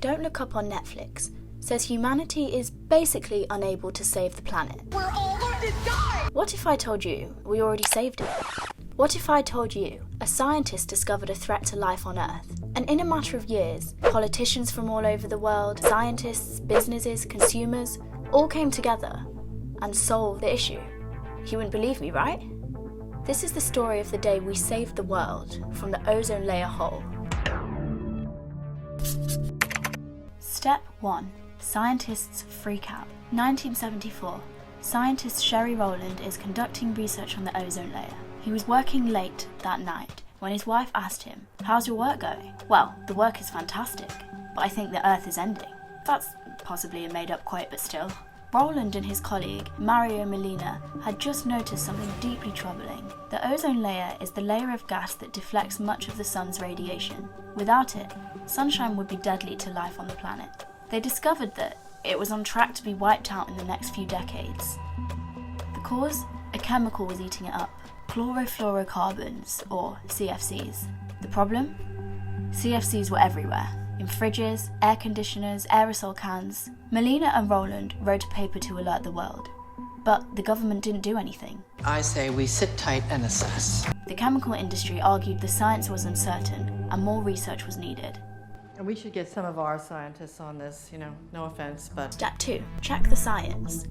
Don't Look Up on Netflix says humanity is basically unable to save the planet. We're all going to die! What if I told you we already saved it? What if I told you a scientist discovered a threat to life on Earth, and in a matter of years, politicians from all over the world, scientists, businesses, consumers, all came together and solved the issue? You wouldn't believe me, right? This is the story of the day we saved the world from the ozone layer hole. Step 1. Scientists freak out. 1974. Scientist Sherry Rowland is conducting research on the ozone layer. He was working late that night when his wife asked him, "How's your work going?" "Well, the work is fantastic, but I think the Earth is ending." That's possibly a made-up quote, but still. Rowland and his colleague, Mario Molina, had just noticed something deeply troubling. The ozone layer is the layer of gas that deflects much of the sun's radiation. Without it, sunshine would be deadly to life on the planet. They discovered that it was on track to be wiped out in the next few decades. The cause? A chemical was eating it up. Chlorofluorocarbons, or CFCs. The problem? CFCs were everywhere. In fridges, air conditioners, aerosol cans. Molina and Rowland wrote a paper to alert the world. But the government didn't do anything. I say we sit tight and assess. The chemical industry argued the science was uncertain and more research was needed. And we should get some of our scientists on this, no offense, but... Step 2. Check the science.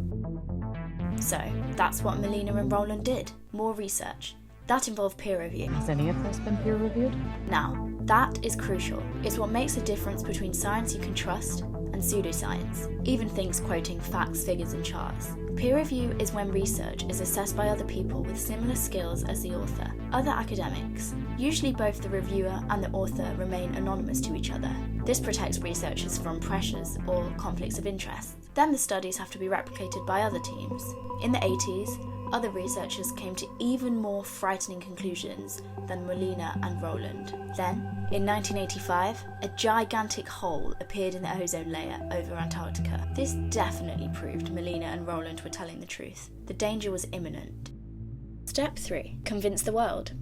So, that's what Molina and Rowland did. More research. That involved peer review. Has any of this been peer reviewed? Now, that is crucial. It's what makes a difference between science you can trust and pseudoscience, even things quoting facts, figures and charts. Peer review is when research is assessed by other people with similar skills as the author, other academics. Usually both the reviewer and the author remain anonymous to each other. This protects researchers from pressures or conflicts of interest. Then the studies have to be replicated by other teams. In the 80s, other researchers came to even more frightening conclusions than Molina and Rowland. Then, in 1985, a gigantic hole appeared in the ozone layer over Antarctica. This definitely proved Molina and Rowland were telling the truth. The danger was imminent. Step 3. Convince the world.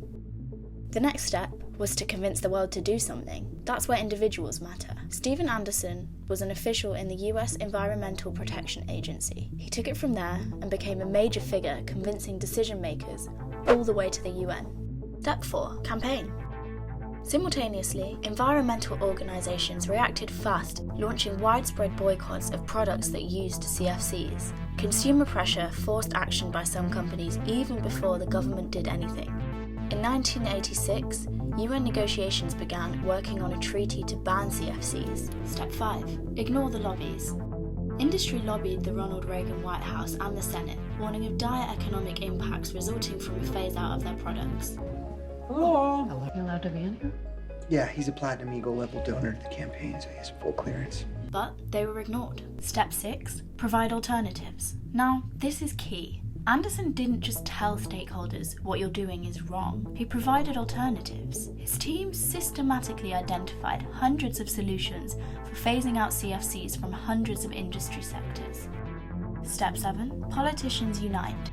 The next step was to convince the world to do something. That's where individuals matter. Stephen Anderson was an official in the US Environmental Protection Agency. He took it from there and became a major figure convincing decision makers all the way to the UN. Step 4. Campaign. Simultaneously, environmental organisations reacted fast, launching widespread boycotts of products that used CFCs. Consumer pressure forced action by some companies even before the government did anything. In 1986, UN negotiations began working on a treaty to ban CFCs. Step 5. Ignore the lobbies. Industry lobbied the Ronald Reagan White House and the Senate, warning of dire economic impacts resulting from a phase-out of their products. Hello. Are you allowed to be in here? Yeah, he's a Platinum Eagle level donor to the campaign, so he has full clearance. But they were ignored. Step 6. Provide alternatives. Now, this is key. Anderson didn't just tell stakeholders what you're doing is wrong. He provided alternatives. His team systematically identified hundreds of solutions for phasing out CFCs from hundreds of industry sectors. Step 7. Politicians unite.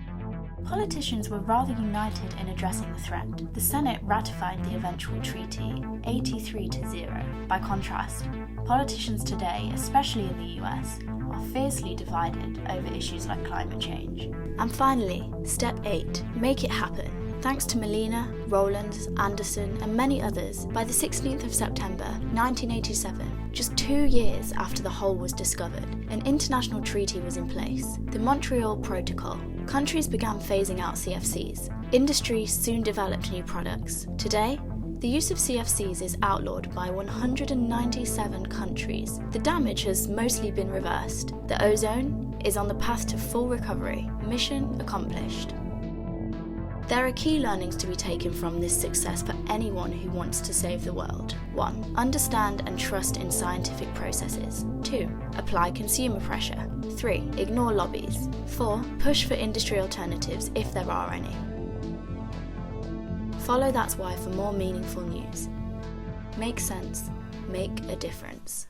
Politicians were rather united in addressing the threat. The Senate ratified the eventual treaty, 83-0. By contrast, politicians today, especially in the US, are fiercely divided over issues like climate change. And finally, step 8, make it happen. Thanks to Molina, Rowland, Anderson, and many others, by the 16th of September 1987, just 2 years after the hole was discovered, an international treaty was in place, the Montreal Protocol. Countries began phasing out CFCs. Industry soon developed new products. Today, the use of CFCs is outlawed by 197 countries. The damage has mostly been reversed. The ozone is on the path to full recovery. Mission accomplished. There are key learnings to be taken from this success for anyone who wants to save the world. 1. Understand and trust in scientific processes. 2. Apply consumer pressure. 3. Ignore lobbies. 4. Push for industry alternatives if there are any. Follow That's Why for more meaningful news. Make sense. Make a difference.